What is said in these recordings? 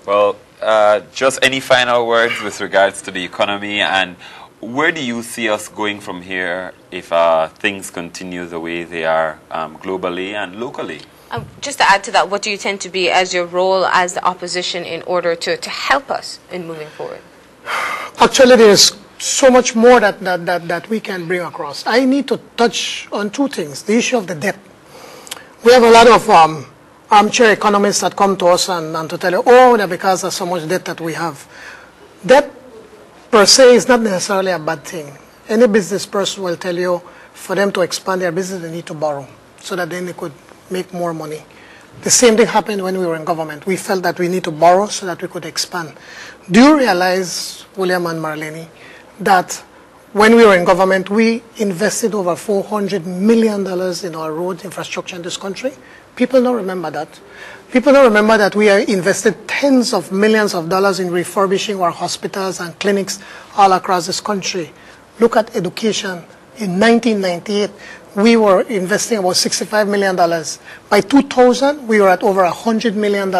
Well, just any final words with regards to the economy, and where do you see us going from here if things continue the way they are globally and locally? Just to add to that, what do you tend to be as your role as the opposition in order to help us in moving forward? Actually, there's so much more that we can bring across. I need to touch on two things. The issue of the debt. We have a lot of armchair economists that come to us and to tell you, oh, that because of so much debt that we have. Debt per se is not necessarily a bad thing. Any business person will tell you for them to expand their business, they need to borrow so that then they could make more money. The same thing happened when we were in government. We felt that we need to borrow so that we could expand. Do you realize, William and Marlene, that when we were in government, we invested over $400 million in our road infrastructure in this country? People don't remember that. People don't remember that we invested tens of millions of dollars in refurbishing our hospitals and clinics all across this country. Look at education. In 1998, we were investing about $65 million. By 2000, we were at over $100 million.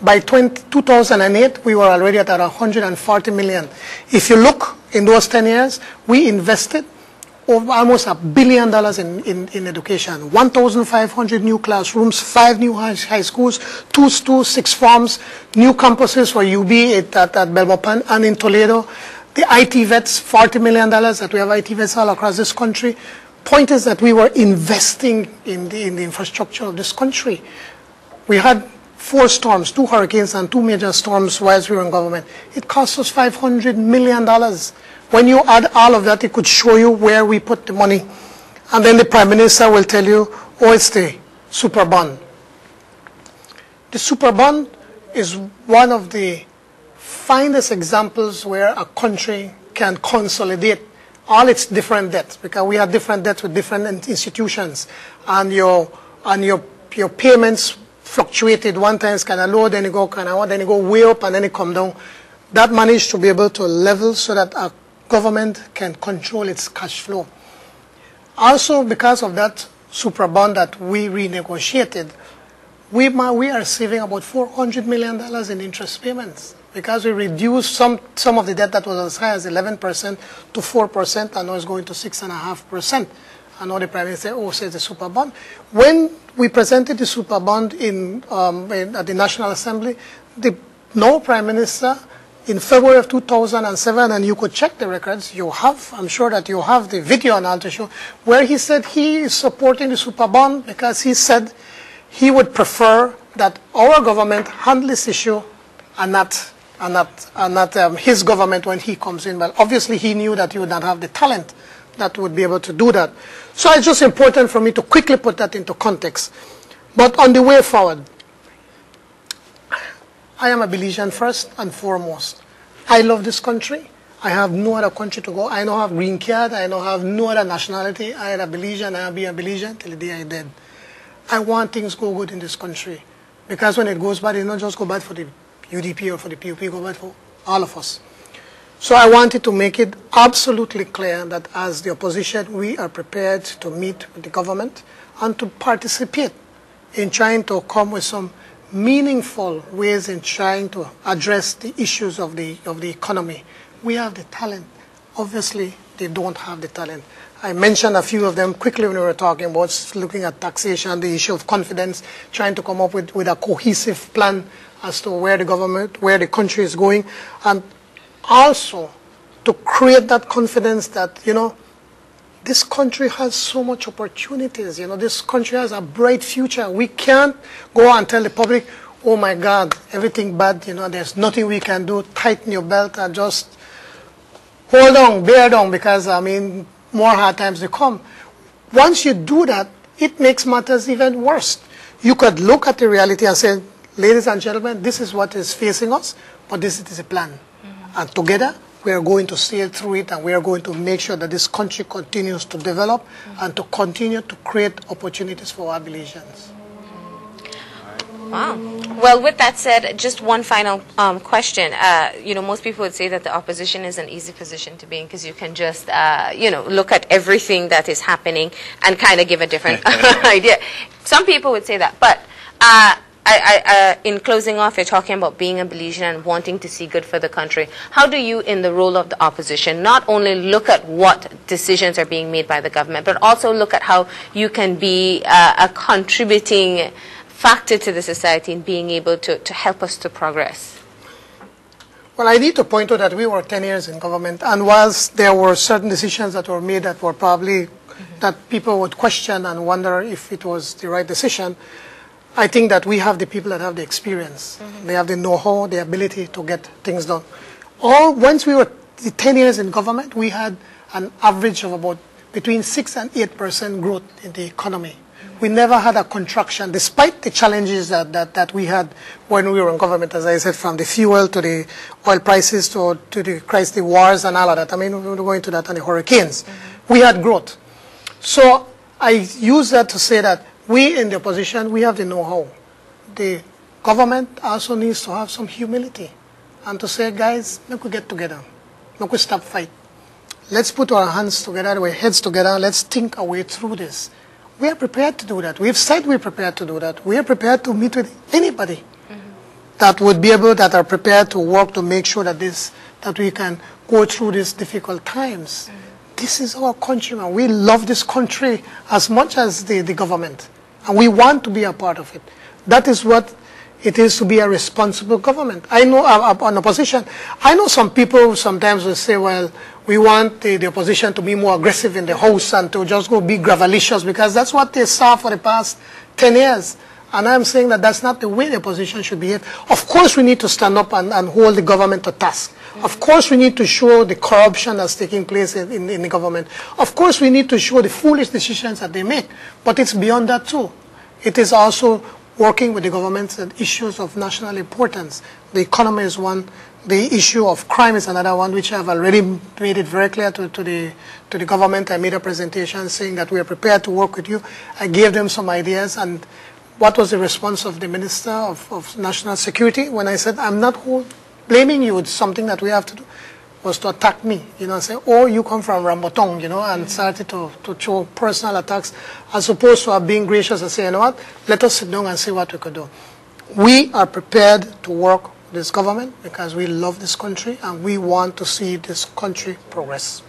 By 2008, we were already at $140 million. If you look in those 10 years, we invested over almost $1 billion in education. 1,500 new classrooms, 5 new high schools, 6 farms, new campuses for UB at Belmopan and in Toledo. The IT vets, $40 million that we have IT vets all across this country. Point is that we were investing in the infrastructure of this country. We had 4 storms, 2 hurricanes and 2 major storms whilst we were in government. It cost us $500 million. When you add all of that, it could show you where we put the money. And then the Prime Minister will tell you, oh, it's the super bond. The super bond is one of the finest examples where a country can consolidate all its different debts, because we have different debts with different institutions, and your payments fluctuated. One time it's kind of low, then it go kind of high, then it go way up, and then it come down. That managed to be able to level so that a government can control its cash flow. Also, because of that super bond that we renegotiated, we are saving about $400 million in interest payments, because we reduced some of the debt that was as high as 11% to 4%, and now it's going to 6.5%. And now the Prime Minister says the super bond. When we presented the super bond at the National Assembly, the now Prime Minister, in February of 2007, and you could check the records, I'm sure that you have the video on all to show, where he said he is supporting the super bond because he said he would prefer that our government handle this issue and not his government when he comes in. Well, obviously he knew that he would not have the talent that would be able to do that. So it's just important for me to quickly put that into context. But on the way forward, I am a Belizean first and foremost. I love this country. I have no other country to go. I don't have green card. I don't have no other nationality. I am a Belizean. I'll be a Belizean till the day I dead. I want things to go good in this country, because when it goes bad, it not just go bad for the UDP or for the PUP, it go bad for all of us. So I wanted to make it absolutely clear that as the opposition, we are prepared to meet with the government and to participate in trying to come with some meaningful ways in trying to address the issues of the economy. We have the talent. Obviously, they don't have the talent. I mentioned a few of them quickly when we were talking about looking at taxation, the issue of confidence, trying to come up with a cohesive plan as to where the country is going, and also to create that confidence that, this country has so much opportunities. This country has a bright future. We can't go and tell the public, oh my God, everything bad, there's nothing we can do, tighten your belt and just hold on, bear down, because, more hard times to come. Once you do that, it makes matters even worse. You could look at the reality and say, ladies and gentlemen, this is what is facing us, but this is a plan. And together, we are going to sail through it, and we are going to make sure that this country continues to develop and to continue to create opportunities for our Belizeans. Wow. Well, with that said, just one final question. Most people would say that the opposition is an easy position to be in because you can just, look at everything that is happening and kind of give a different idea. Some people would say that. But in closing off, you're talking about being a Belizean and wanting to see good for the country. How do you, in the role of the opposition, not only look at what decisions are being made by the government, but also look at how you can be a contributing factor to the society in being able to help us to progress? Well, I need to point out that we were 10 years in government, and whilst there were certain decisions that were made that were probably that people would question and wonder if it was the right decision, I think that we have the people that have the experience. They have the know-how, the ability to get things done. Once we were 10 years in government, we had an average of about between 6 and 8% growth in the economy. We never had a contraction, despite the challenges that we had when we were in government, as I said, from the fuel to the oil prices to the wars and all of that. I mean, we were going to that and the hurricanes. We had growth. So I use that to say that we in the opposition, we have the know-how. The government also needs to have some humility and to say, guys, let's get together. Let's stop fight. Let's put our hands together, our heads together. Let's think our way through this. We are prepared to do that. We've said we're prepared to do that. We are prepared to meet with anybody that would be able, that are prepared to work to make sure that we can go through these difficult times. This is our country, man. We love this country as much as the government, and we want to be a part of it. That is what it is to be a responsible government. I know on opposition, I know some people sometimes will say, well, we want the opposition to be more aggressive in the House and to just go be gravelicious because that's what they saw for the past 10 years. And I'm saying that that's not the way the opposition should behave. Of course, we need to stand up and hold the government to task. Of course, we need to show the corruption that's taking place in the government. Of course, we need to show the foolish decisions that they make. But it's beyond that too. It is also working with the governments on issues of national importance. The economy is one. The issue of crime is another one, which I've already made it very clear to the government. I made a presentation saying that we are prepared to work with you. I gave them some ideas. And what was the response of the Minister of National Security when I said, I'm not blaming you, it's something that we have to do, was to attack me, and say, oh, you come from Rambotong, and started to show personal attacks, as opposed to being gracious and say, you know what, let us sit down and see what we could do. We are prepared to work with this government because we love this country and we want to see this country progress.